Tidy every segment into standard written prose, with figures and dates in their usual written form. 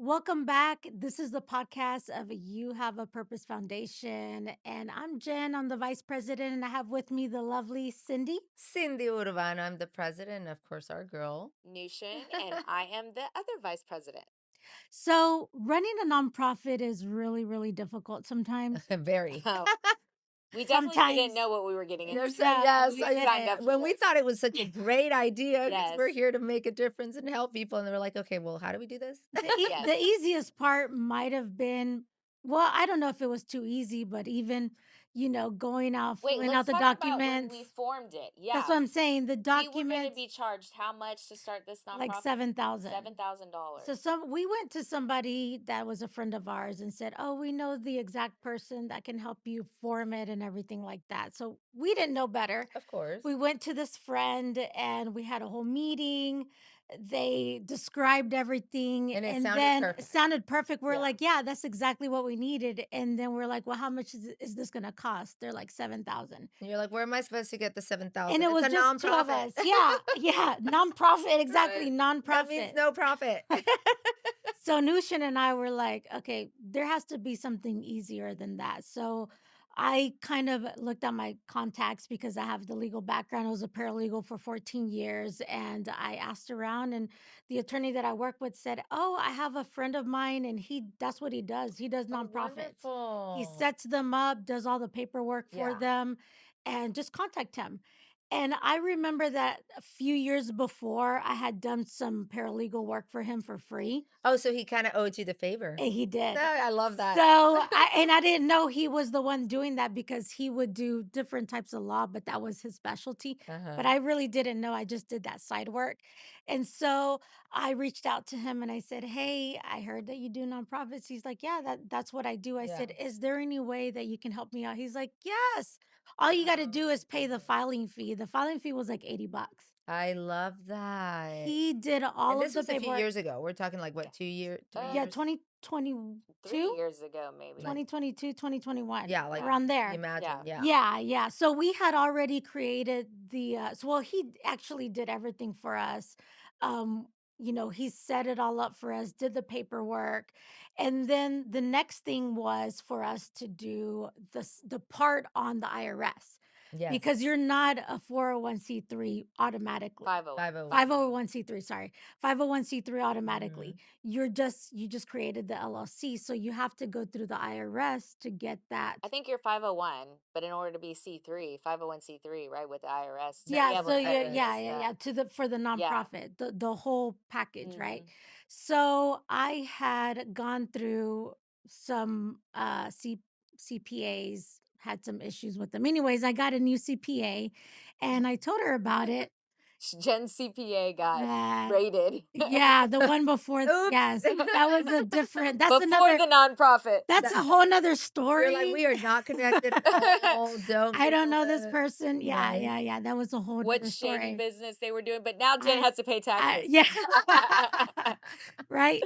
Welcome back. This is the podcast of You Have a Purpose Foundation. And I'm Jen. I'm the vice president, and I have with me the lovely Cindy. Cindy Urbano, I'm the president, of course, our girl. Nushin, and I am the other vice president. So, running a nonprofit is really, really difficult sometimes. Very. Oh, we definitely didn't Sometimes, know what we were getting into. There's a, yeah, yes, we We signed didn't. up for when we this. thought it was such a great idea because Yes. we're here to make a difference and help people, and they were like, okay, well, how do we do this? Yes. The easiest part might have been, well, I don't know if it was too easy, but even, going out, Wait, filling out let's the talk about when documents. we formed it. That's Yeah. what I'm saying. The We were going to documents, be charged how much to start this like nonprofit? 7,000. $7,000. So we went to somebody that was a friend of ours and said, "Oh, we know the exact person that can help you form it and everything like that." So we didn't know better. Of course. We went to this friend and we had a whole meeting. They described everything And it and sounded then it perfect. sounded perfect. We're Yeah. like, "Yeah, that's exactly what we needed." And then we're like, "Well, how much is this going to cost?" They're like 7,000. And you're like, where am I supposed to get the 7,000? And it It's was a just two of nonprofit. us. Yeah, yeah, nonprofit, exactly, Right. That means nonprofit. no profit. So Nushin and I were like, okay, there has to be something easier than that. So I kind of looked at my contacts because I have the legal background. I was a paralegal for 14 years. And I asked around, and the attorney that I work with said, "Oh, I have a friend of mine, and that's what he does. He does Oh, nonprofits. He wonderful. sets them up, does all the paperwork for Yeah. them, and just contact him." And I remember that a few years before, I had done some paralegal work for him for free. Oh, so he kind of owed you the favor. And he did. I love that. I didn't know he was the one doing that because he would do different types of law, but that was his specialty. Uh-huh. But I really didn't know. I just did that side work. And so I reached out to him and I said, "Hey, I heard that you do nonprofits." He's like, "Yeah, that's what I do." I Yeah. said, "Is there any way that you can help me out?" He's like, "Yes. All you got to do is pay the filing fee." The filing fee was like $80. I love that. He did And all of this the was a few paperwork. years ago. We're talking like what, 2 years, 3 Yeah, years? 2022, 3 years ago, maybe. 2022, 2021. Yeah, like Around there. imagine. Yeah. Yeah. Yeah. So we had already created well, he actually did everything for us. Um, he set it all up for us, did the paperwork. And then the next thing was for us to do the part on the IRS Yes. because you're not a 401c3 automatically. 501. 501. 501c3, sorry. 501c3 automatically. Mm-hmm. You just created the LLC, so you have to go through the IRS to get that. I think you're 501, but in order to be C3, 501c3, right, with the IRS, to be Yeah, able so to yeah, purchase yeah, yeah, the- yeah, for the Yeah. nonprofit, the whole package, right? Mhm. So I had gone through some CPAs, had some issues with them. Anyways, I got a new CPA and I told her about it. Jen CPA got Uh, raided. yeah, the one before. Oops. Yes, that was a different. That's Before another. the nonprofit. That's a whole nother You're story. like, we are not connected at all. Don't. I don't know Google this it. person. Yeah, Right. yeah. That was a whole What other shady story. business they were doing, but now Jen I- has to pay taxes. Yeah. Right.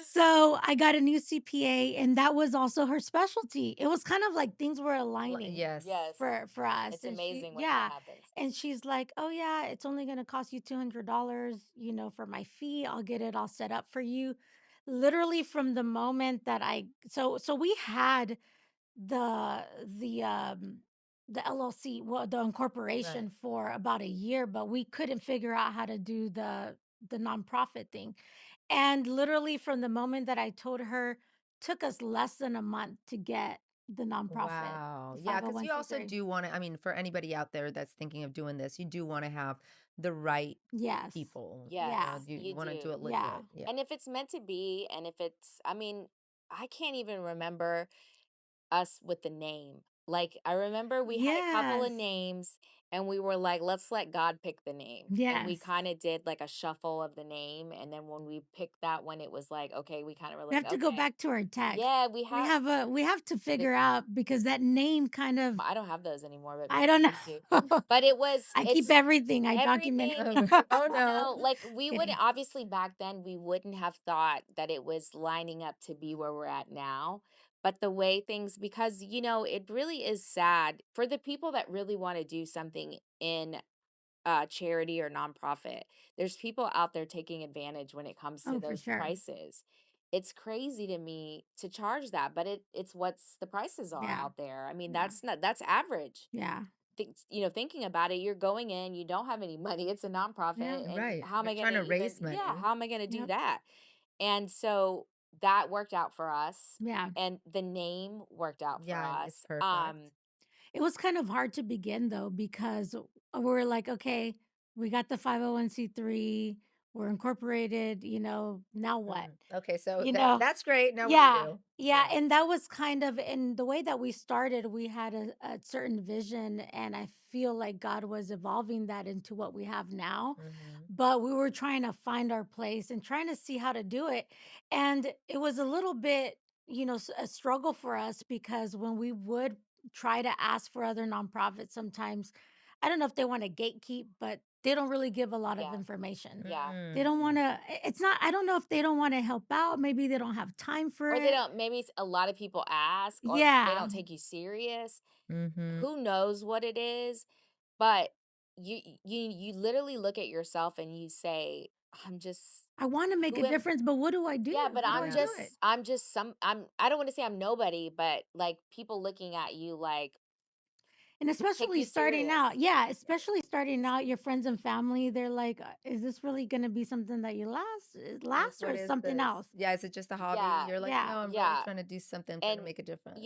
So I got a new CPA, and that was also her specialty. It was kind of like things were aligning. Yes. Yes. For us. It's And amazing when yeah. that happens. And she's like, "Oh yeah, it's only going to cost you $200, for my fee. I'll get it all set up for you." Literally from the moment that so we had the the um the LLC, well, the incorporation for about a year, but we couldn't figure out how to do the nonprofit thing. And literally from the moment that I told her, took us less than a month to get the nonprofit. Wow. the Yeah, because you also 501c3. do want to, I mean, for anybody out there that's thinking of doing this, you do want to have the right Yes. people. Yes, You you want to do. do it legit. Yeah. Yeah. And if it's meant to be, and if it's, I mean, I can't even remember us with the name. Like, I remember we had a couple of Yes. names and we were like, let's let God pick the name. And we Yes. kind of did like a shuffle of the name. And then when we picked that one, it was like, okay, we kind of were We like, have to go okay. back to our text. Yeah, we have. We have to figure out because that name kind of, I don't have those anymore, but I don't maybe you do. know. But it was, I keep it's everything. I document everything. it. Oh, No, no. like we Kidding. wouldn't, obviously back then, we wouldn't have thought that it was lining up to be where we're at now. But the way things, because, it really is sad for the people that really want to do something in charity or nonprofit. There's people out there taking advantage when it comes to Oh, for those sure. prices. it's crazy to me to charge that, but it's what's the prices are Yeah. out there. I mean, Yeah. that's average. Yeah. Thinking about it, you're going in, you don't have any money. It's a Yeah. nonprofit, and Right. how am You're I going trying to to even raise yeah, money. how am I going to do Yep. that? And so that worked out for us, Yeah. and the name worked out for Yeah, and it's us. perfect. It was kind of hard to begin though because we're like, okay, we got the 501(c)(3, we're incorporated, now what? Mhm. Okay, so You know? that's great. Now what do you Yeah. do? Yeah, Yeah. and that was kind of in the way that we started, we had a certain vision, and I feel like God was evolving that into what we have now. Mhm. But we were trying to find our place and trying to see how to do it. And it was a little bit, a struggle for us because when we would try to ask for other nonprofits sometimes, I don't know if they want to gatekeep, but they don't really give a lot of Yeah, information. yeah. They don't Mm. wanna it's not I don't know if they don't wanna help out, maybe they don't have time for Or they it. don't, maybe a lot of people ask, or they Yeah, don't take you serious. Mhm. Who knows what it is? But you literally look at yourself and you say, I'm just I wanna make a who am difference, but what do I yeah, do? but How do I do it? I'm just some I don't want to say I'm nobody, but like people looking at you like And to take especially you starting serious. out yeah, especially starting out, your friends and family, they're like, "Is this really gonna be something that you Like, last or what is is something this? else?" Yeah, is it just a hobby? Yeah, You're like, Yeah, "No, I'm really yeah. trying to do something, trying to And make a difference."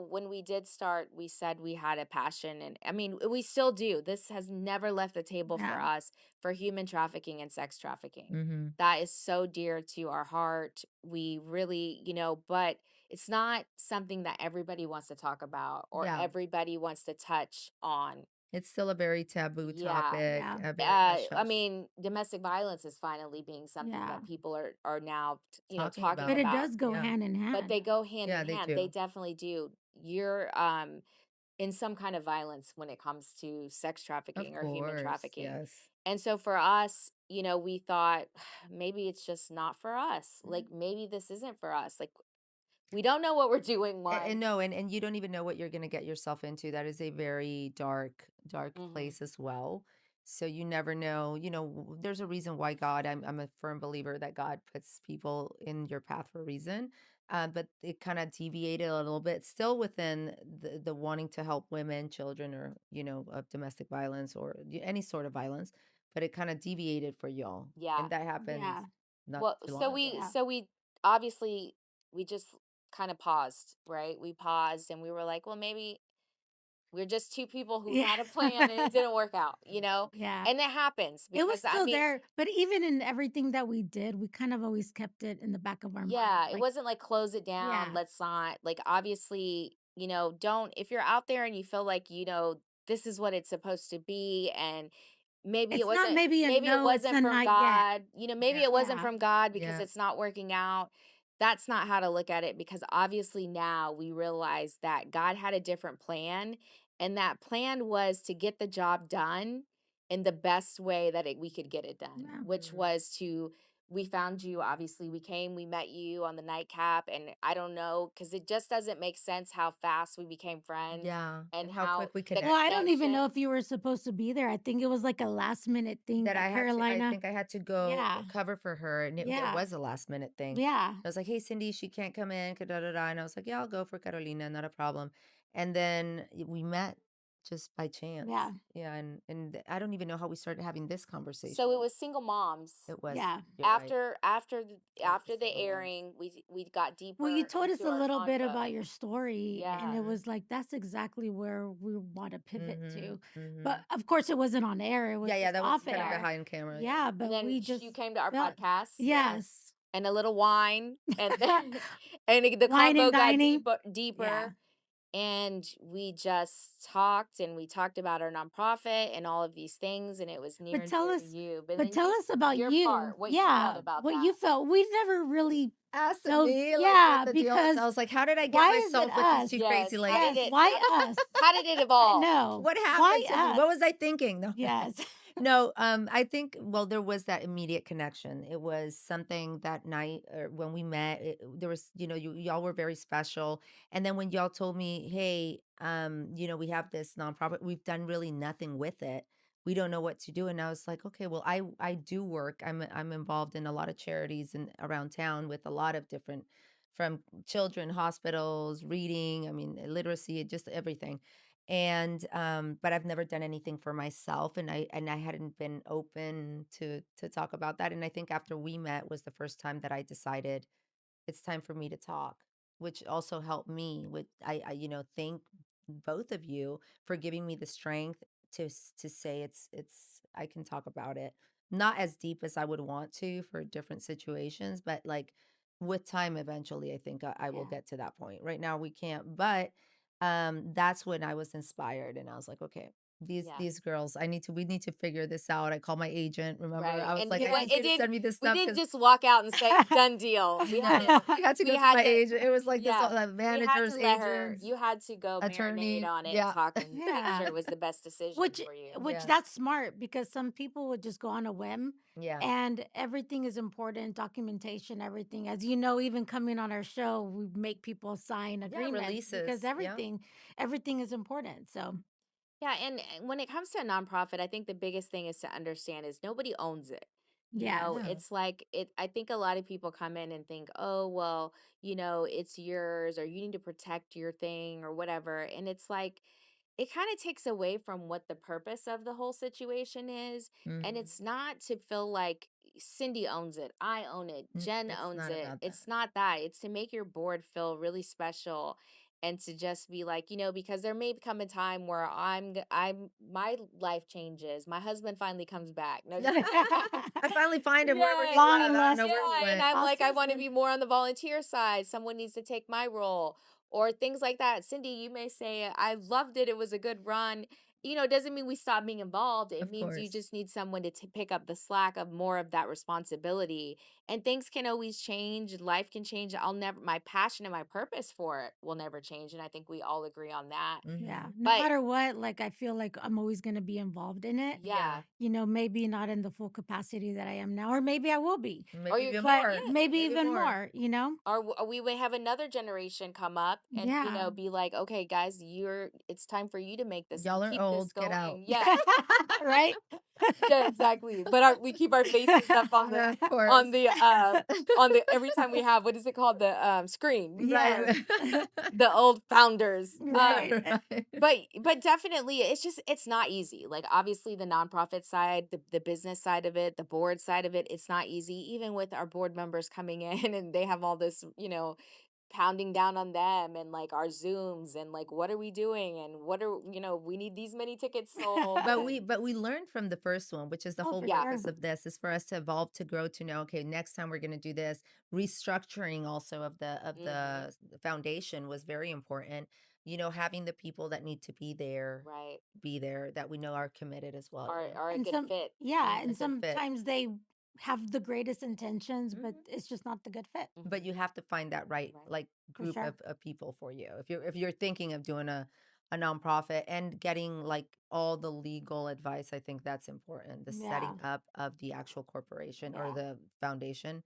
when we did start, we said we had a passion, and I mean, we still do. This has never left the table for yeah, us, for human trafficking and sex trafficking. Mhm. That is so dear to our heart. We really, but it's not something that everybody wants to talk about or Yeah. everybody wants to touch on. It's still a very taboo Yeah. topic, yeah, a very hush I hush mean, domestic violence is finally being something yeah. that people are now, talking talking But it about. about. does go Yeah. hand in But hand. they go hand Yeah, in they hand. They do. definitely do. You're in some kind of violence when it comes to sex Of trafficking or human course, trafficking. yes. And so for us, we thought maybe it's just not for us. Mhm, Like maybe this isn't for us. Like we don't know what we're doing, And one. no, and you don't even know what you're gonna get yourself into. That is a very dark, dark Mhm. place as well. So you never know. There's a reason why God. I'm a firm believer that God puts people in your path for a reason. But it kind of deviated a little bit, still within the wanting to help women, children, or of domestic violence or any sort of violence. But it kind of deviated for y'all, Yeah. and that happened yeah, not Well, too long ago. yeah. so we obviously we just kind of paused, right? We paused and we were like, well, maybe we're just two people who Yeah. had a plan and it didn't work out, you know? Yeah. And that happens It was because I still mean, there, but even in everything that we did, we kind of always kept it in the back of our mind, yeah, it like wasn't like close it down, yeah. let's not like obviously, don't if you're out there and you feel like, this is what it's supposed to be and It's not maybe a maybe it no, it's wasn't a from not yet. God, maybe Yeah, it wasn't Yeah. from God because yeah, it's not working out. That's not how to look at it because obviously now we realize that God had a different plan, and that plan was to get the job done in the best way that we could get it done, Yeah. which mhm. was to we found you, obviously we came, we met you on the nightcap, and I don't know cuz it just doesn't make sense how fast we became friends Yeah, and and how how quick we the Well, I connected. don't even know connection. if you were supposed to be there. I think it was like a last minute thing That that I Carolina. think I had to go Yeah. cover for her, and there Yeah. was a last minute thing. Yeah. I was like, "Hey, Cindy, she can't come in, da da da," and I was like, "Yeah, I'll go for Carolina, not a problem." And then we met just by chance. Yeah. Yeah, and I don't even know how we started having this So it conversation. was single moms. It was, Yeah. you're right. It was the After the single moms. airing, we got Well, you deeper told us into a our little bit convo. about your story, and Yeah. it Mhm. was like that's exactly where we want to pivot Mhm. to. But Mhm. of course, it wasn't on air, it Yeah, was yeah, just that was off kind of air. behind camera, yeah. Yeah, And but then we just you came to our felt podcast yes. and a little wine and and the Wine and convo got dining. Yeah. deeper, and we just talked and we talked about our nonprofit and all of these things, and it was near But and tell dear to us you. But but then tell us about your you. part, what you felt Yeah, about what you that. felt. We've never really Asked dove me, like, what yeah, the deal is. I because was like, "How did I get why is it myself with these us? 2 crazy Yes. How did Yes, ladies?" it why us? how did it evolve? No. What Why happened to me? us? What was I thinking? No. Yes. No, I think, well, there was that immediate connection. It was something that night or when we met, there was, y'all were very special. And then when y'all told me, hey, we have this nonprofit, we've done really nothing with it. we don't know what to do. And I was like, okay, well, I do work. I'm involved in a lot of charities and around town with a lot of different, from children, hospitals, reading, I mean, literacy, just everything. And but I've never done anything for myself, and I hadn't been open to talk about that. And I think after we met was the first time that I decided it's time for me to talk, which also helped me with, thank both of you for giving me the strength to say it's I can talk about it. Not as deep as I would want to for different situations, but like with time eventually I think I will Yeah. get to that point. Right now we can't, but that's when I was inspired and I was like, okay, Yeah. these girls, we need to figure this out. I called my agent. Remember, Right, I was and like, you I what need it you to did send me this we stuff didn't because just walk out and say, "Done deal." no, I had to We go through had my to agent. It was like this yeah, managers, we had to let her agents, you had to go marinate attorney. on it and Yeah. talk and make Yeah. sure it was the best decision Which for you. which Yeah. that's smart because some people would just go on a whim Yeah. and everything is important, documentation, everything. As you know, even coming on our show, we make people sign Yeah, agreements because releases. Yeah. everything is important. So, Yeah, and when it comes to a nonprofit, I think the biggest thing is to understand is nobody owns it. yes. No. It's like I think a lot of people come in and think, "Oh, well, it's yours or you need to protect your thing or whatever." And it's like it kind of takes away from what the purpose of the whole situation is, and Mhm. it's not to feel like Cindy owns it, I own it, Jen It's owns not it. about that. It's not that. It's to make your board feel really special and to just be like, because there may come a time where I'm my life changes. My husband finally comes back. No, just I finally find him wherever he yes. Long went. I don't know where he lasting. Yeah, and went. I'm like, I want to Husband. be more on the volunteer side. Someone needs to take my role or things like that. Cindy, you may say, I loved it. It was a good run. It doesn't mean we stop being involved. It Of means you course. just need someone to pick up the slack of more of that responsibility. And things can always change. Life can change. My passion and my purpose for it will never change. And I think we all agree on that. Yeah. Mhm. No But matter what, like I feel like I'm always going to be involved in it. Yeah. yeah, Maybe not in the full capacity that I am now, or maybe I will be, or Maybe you even can't, but more. yeah. maybe Maybe even more. more. Or we may have another generation come up and Yeah. be like, okay guys, it's time for you to make this Y'all are keep this old. Get out. going. Yeah. Right? Yeah, exactly, but we keep our faces up Yeah, of on course. the every time we have, what is it called, the screen, Yes. Right. the old founders. Right. Right. But definitely it's not easy. Like obviously the nonprofit side, the business side of it, the board side of it, it's not easy. Even with our board members coming in and they have all this, pounding down on them and like our Zooms and like what are we doing and what are we need these many tickets sold But and we learned from the first one, which is the Oh, whole for yeah, sure. purpose of this is for us to evolve, to grow, to know, okay, next time we're going to do this. Restructuring also of hmm the foundation was very important. Having the people that need to right, be there that we know are committed as well, are a And good some fit. yeah, a and good fit. sometimes they have the greatest intentions, but Mhm. it's just not the good fit. But hmm you have to find that right, right, like, For group sure. of people for you. If you're thinking of doing a nonprofit and getting like all the legal advice, I think that's important. The Yeah. setting up of the actual corporation or yeah, the foundation,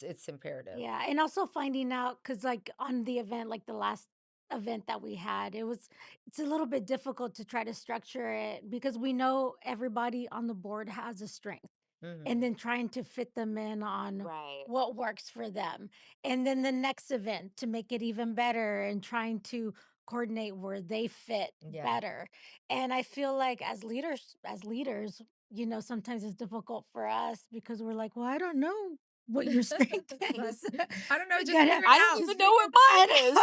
it's imperative. Yeah, and also finding out because, like, on the event, like the last event that we had, it's a little bit difficult to try to structure it because we know everybody on the board has a strength, and Hmm. then trying to fit them in on right, what works for them, and then the next event to make it even better, and trying to coordinate where they fit Yeah. better. And I feel like as leaders, sometimes it's difficult for us because we're like, well, I don't know what your strength Right. is. I don't know, You just gotta figure it I don't out. even just know what figure mine is.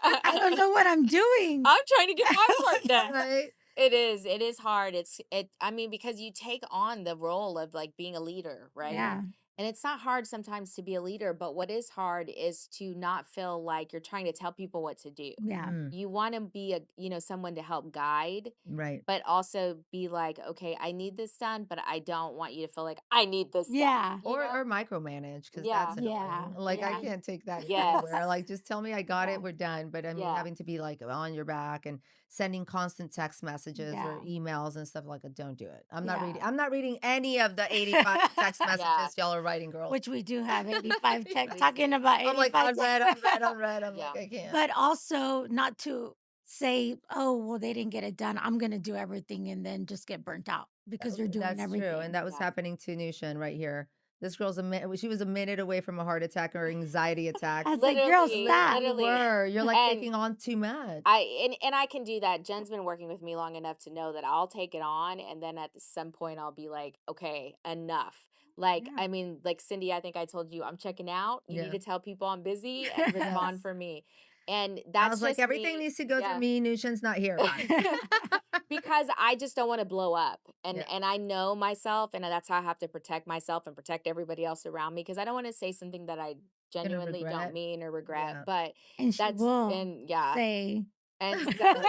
I I don't know what I'm doing. I'm trying to get my part done. Right. It is hard. I mean, because you take on the role of like being a leader, right? Yeah, And it's not hard sometimes to be a leader, but what is hard is to not feel like you're trying to tell people what to do. yeah, Mm, You want to be someone to help guide, right. but also be like, okay, I need this done, but I don't want you to feel like I need this done, yeah, Or micromanage, because Yeah. that's yeah, annoying. Like, I Yeah. can't take that anywhere. Yes. Like, just tell me I got yeah, it, we're done. But I mean, Yeah. having to be like on your back and sending constant text messages or yeah, emails and stuff like that, don't do it. yeah. I'm not reading any of the 85 text Yeah. messages y'all are writing, girls. Which we do have 85 tech We talking about I'm like 85 unread, tech. unread, unread. I'm yeah. like, I can't. But also not to say, "Oh, well, they didn't get it done. I'm gonna do everything," and then just get burnt out because you're doing That's true, and everything. that was Yeah. happening to Nushan right here. This girl's a minute. She was a minute away from a heart attack or anxiety attack. I was like, "Girl, stop." You Literally. were. You're like And taking on too much. and I can do that. Jen's been working with me long enough to know that I'll take it on, and then at some point I'll be like, "Okay, enough." Like, Yeah. I mean, like Cindy, I think I told you I'm checking out. You need Yeah. to tell people I'm busy and respond Yes. for me. And I that's was like, just everything me. needs to go through Yeah. me. Nushan's not here. Bye. Because I just don't want to blow up. Yeah. And I know myself, and that's how I have to protect myself and protect everybody else around me, because I don't want to say something that I Gonna genuinely don't regret. mean or regret. Yeah. But And she that's will and yeah. say, And so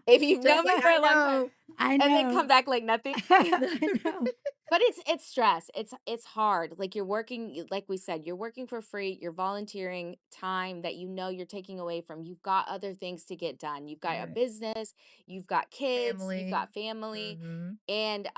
if you've known Jen's me like, for I a long time know. "I and then come know." back like nothing. I know. But it's stress. It's hard. Like you're working, like we said, you're working for free. You're volunteering time that you know you're taking away from. You've got other things to get done. You've got a Right. business, you've got kids, you've Family. got family, Hmm. and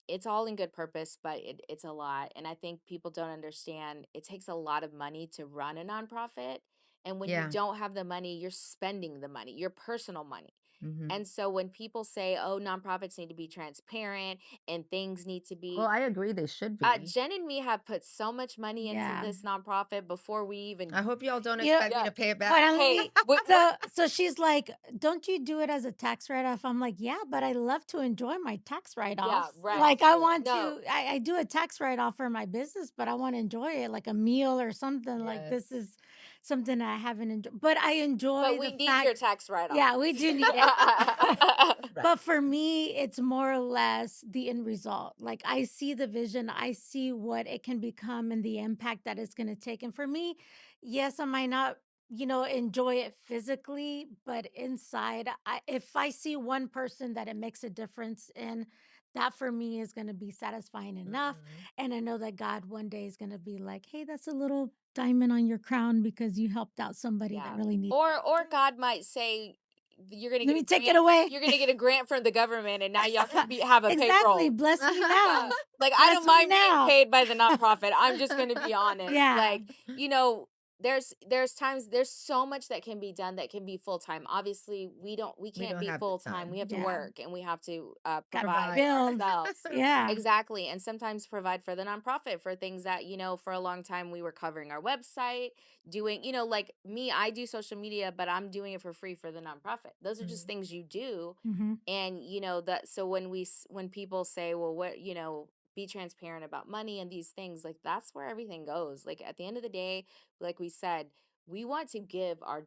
it's all in good purpose, but it's a lot. And I think people don't understand it takes a lot of money to run a nonprofit. And when you Yeah. don't have the money, you're spending the money, your personal money. Hmm. And so when people say, oh, nonprofits need to be transparent and things need to Well, be, I agree they should be. Jen and me have put so much money into Yeah. this nonprofit before we even, I hope y'all don't You expect me yeah. to pay it quite back. Hey, honestly, so she's like, "Don't you do it as a tax write-off?" I'm like, "Yeah, but I love to enjoy my tax yeah, write-offs. right. Like, I want No, to I do a tax write-off for my business, but I wanna enjoy it like a meal or something, like, Yes. this is something I haven't enjoyed, but I but enjoy we the need your fact. tax write off. Yeah, we do need it. Right. But for me, it's more or less the end result. Like, I see the vision, I see what it can become and the impact that it's gonna take, and for me, yes, I might not, enjoy it physically, but inside, if I see one person that it makes a difference in, that for me is gonna be satisfying enough, Mhm. and I know that God one day is gonna be like, "Hey, that's a little diamond on your crown because you helped out somebody that Yeah. really needs Or God might say you're gonna Let get me a take it grant. away." You're gonna get a grant from the government, and now y'all can have a Exactly, payroll. bless me now. Like, I Bless don't me mind being now. paid by the nonprofit. I'm just gonna be honest. Yeah. Like, you know, there's times there's so much that can be done that can be full time. Obviously, we We can't don't be have the full time. We time. have to Yeah. work and we have to Gotta provide pay Provide. for bills. ourselves. Yeah. Exactly. And sometimes provide for the nonprofit for things that, for a long time we were covering our website, doing, like me, I do social media, but I'm doing it for free for the nonprofit. Those are just Mhm. things you do. Mhm. And that, so when people say, well, what, be transparent about money and these things, like that's where everything goes. Like at the end of the day, like we said, we want to give our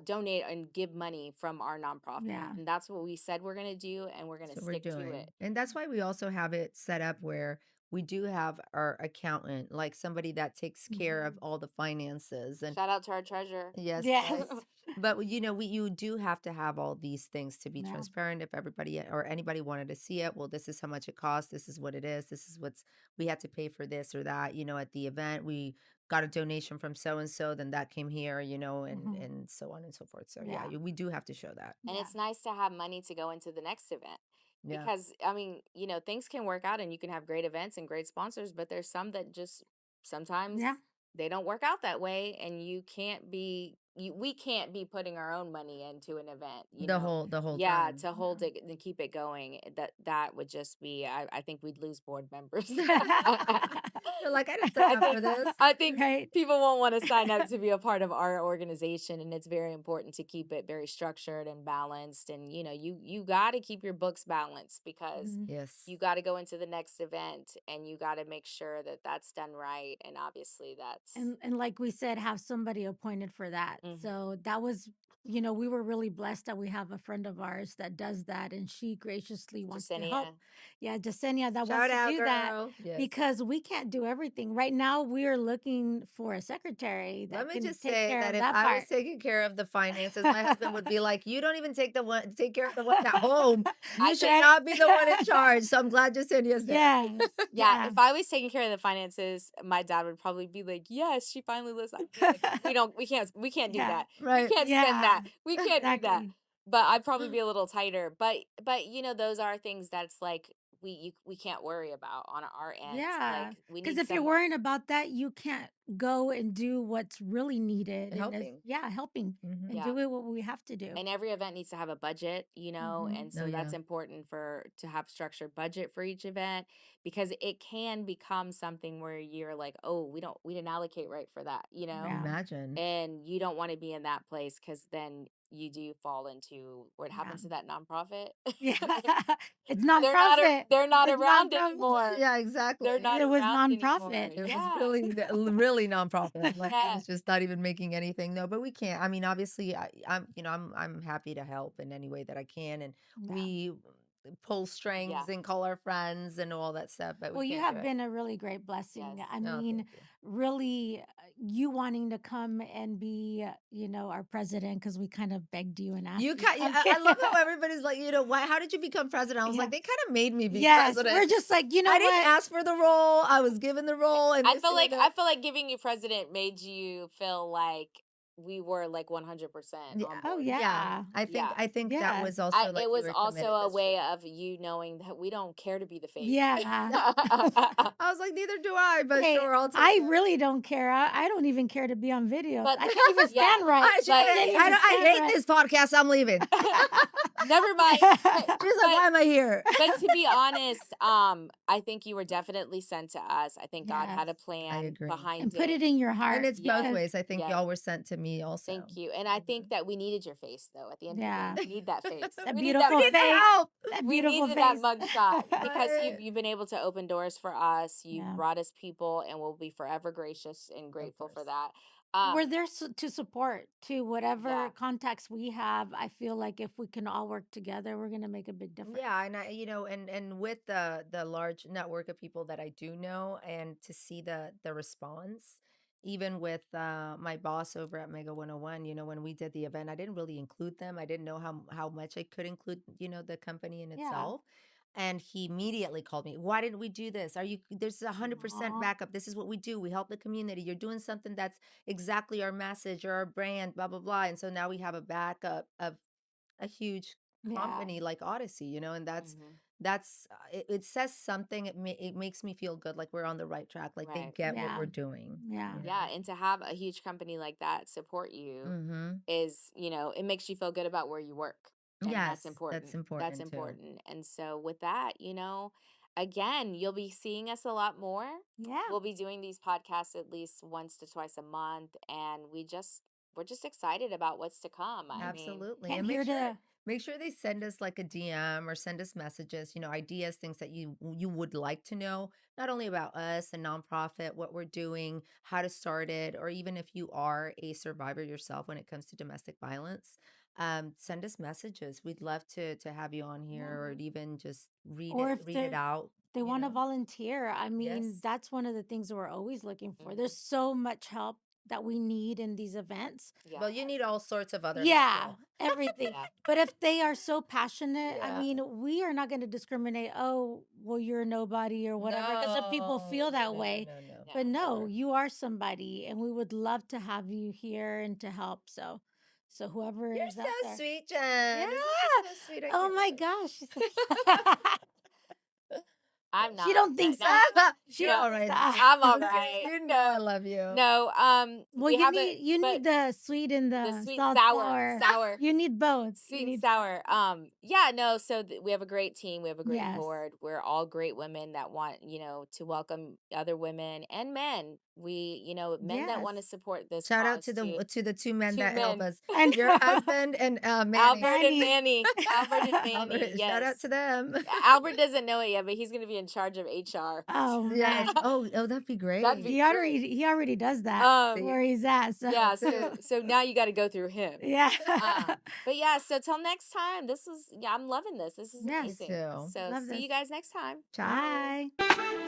donate and give money from our nonprofit, Yeah. and that's what we said we're going to do, and we're going to So we're stick to doing. it. And that's why we also have it set up where we do have our accountant, like somebody that takes care of Mhm. all the finances. And Shout out to our treasurer. yes, Yes. yes. But you do have to have all these things to be Yeah. transparent. If everybody or anybody wanted to see it, well, this is how much it costs. This is what it is. This is what's we had to pay for this or that. At the event we got a donation from so and so, then that came here. And Mhm. and so on and so forth. So yeah, Yeah. we do have to show that. And Yeah. it's nice to have money to go into the next event, Yeah, because I mean, things can work out and you can have great events and great sponsors, but there's some that just sometimes Yeah. they don't work out that way, and we can't be putting our own money into an event, the whole yeah, time. to hold Yeah. it and keep it going. That would just be, I think we'd lose board members. You're like, I didn't sign I up for think this. I think Right. people won't want to sign up to be a part of our organization, and it's very important to keep it very structured and balanced. And you got to keep your books balanced, because Mhm. Yes. you got to go into the next event and you got to make sure that that's done right. And obviously that's And like we said, have somebody appointed for that. mhm. So that was, we were really blessed that we have a friend of ours that does that, and she graciously wants to help. Jasenia. Yeah, Jasenia that wants Shout to out, do that girl. Yes. because we can't do everything. Right now, we are looking for a secretary Let that me can just take say care that of if that I was part. taking care of the finances, my husband would be like, "You don't even take care of the ones at home. You I should think Right? not be the one in charge." So I'm glad Jasonia's there. Yes. yeah, Yeah. if I was taking care of the finances, my dad would probably be like, "Yes, she finally lives." I'd be like, we can't do Yeah. that. We Right. can't spend Yeah. that. We can't do that." Exactly. But I'd probably be a little tighter. But those are things that's like we can't worry about on our end. Yeah, Like we because need if you're someone. worrying about that, you can't go and do what's really needed and Helping. helping Hmm. and Yeah. do it what we have to do. And every event needs to have a budget, Hmm. and Oh, so that's yeah. important for to have structured budget for each event because it can become something where you're like, oh, we didn't allocate right for that, Yeah. Imagine. and you don't want to be in that place because then you do fall into what Yeah. happens to that nonprofit. Yeah. It's They're not nonprofit. they're not It's around nonprofit. anymore. Yeah, They're exactly. not It was around anymore. nonprofit. It was Yeah. really nonprofit. Like it Yeah. was just not even making anything. No, but we can't. I mean, obviously, I'm happy to help in any way that I can, and Yeah. we pull Yeah. strings and call our friends and all that stuff, but we Well, you can't do have it. been a really great blessing. Yes. I No, mean, thank you. really, you wanting to come and be, our president because we kind of begged you and asked You you to kind, come. I love how everybody's like, why? How did you become president? I was Yeah. like, they kind of made me be Yes, president. we're just like, you know I didn't what? ask for the role. I was given the role, and I this feel thing like and I that. feel like giving you president made you feel like we were like 100% Yeah, on Oh board with yeah. you. yeah. Yeah. I think that Yes. was also like It you was were also committed. a That's true. way of you knowing that we don't care to be the face. Yeah. I was like, neither do I, but Hey, sure, I'll take I it. really don't care. I don't even care to be on videos. But I can't even yeah, stand right. I but can't even I stand hate right. this podcast. I'm leaving. never mind. But She's like, but why am I here? but to be honest, I think you were definitely sent to us. I think God Yes. had a I plan agree. And behind put it. it in your And heart it's both Yes. because ways. I think Yes. y'all were sent to me also. Thank you. And I Mhm. think that we needed your face though. At the end of the day, yeah, we need that face. that We need that We beautiful need the face. help. That we beautiful needed that face. mugshot because Right. you've been able to open doors for us. You've Yeah. brought us people, and we'll be forever gracious and Of grateful for course. that. We're Um, there to support to whatever yeah, contacts we have. I feel like if we can all work together, we're gonna make a big difference. Yeah, and and with the large network of people that I do know, and to see the response, even with my boss over at Mega 101, when we did the event, I didn't really include them. I didn't know how much I could include, the company in Yeah. itself. And he immediately called me. Why didn't we do this? There's 100% Aw. backup. This is what we do. We help the community. You're doing something that's exactly our message or our brand, blah, blah, blah. And so now we have a backup of a huge Yeah. company like Odyssey, and hmm it says something. It makes me feel good, like we're on the right track, like they right. get what Yeah. we're doing, Yeah. you Yeah, know. and to have a huge company like that support you Mhm. is, it makes you feel good about where you work. And that's Yes, that's important. That's important too. important. And so with that, again, you'll be seeing us a lot more. Yeah. We'll be doing these podcasts at least once to twice a month and we're just excited about what's to come. I mean, Absolutely. Can't And hear the make sure they send us like a DM or send us messages, ideas, things that you would like to know, not only about us, the nonprofit, what we're doing, how to start it, or even if you are a survivor yourself when it comes to domestic violence, send us messages. We'd love to have you on here yeah. or even just Or if read it out, they you want to know? volunteer. I mean, Yes. that's one of the things that we're always looking for. There's mhm, so much help that we need in these events. yeah, Well, you need all sorts of other help Yeah, too. everything. yeah, But if they are so passionate, I Yeah. mean, we are not going to discriminate. Oh, well, you're a nobody or whatever, because some people No, feel no, that no, no, way. no, no. yeah. But no, Never. you are somebody, and we would love to have you here and to help. So whoever You're is out so there, sweet, yeah. Jen. Isn't she so sweet? I Oh can't my believe gosh, she's I'm she not, don't but think so. no. She You're No, don't all think right. so. I'm all You right. you know I No. love you. No, Well, we have a you but need the sweet and the the sweet salt sour. sour. You need both. You Sweet and need sour. Yeah, no, so we have a great team. We have a great yes, board. We're all great women that want, to welcome other women and men. Men that want yes. to support this Shout out cause too. to the two men Two that help men. us. And Your husband and Manny. Albert and Manny. Manny. Albert and Manny. Albert, shout out Yes. to them. Albert doesn't know it yet, but he's gonna be in charge of HR. Oh Yes. man. Oh, that'd be That'd great. be great. He already does that Um, See, where he's at. So yeah, that's it. so now you gotta go through him. yeah. But yeah, so till next time, I'm loving this. This is Me Yes. amazing. too. So Love see this. you guys next time. Ciao. Bye.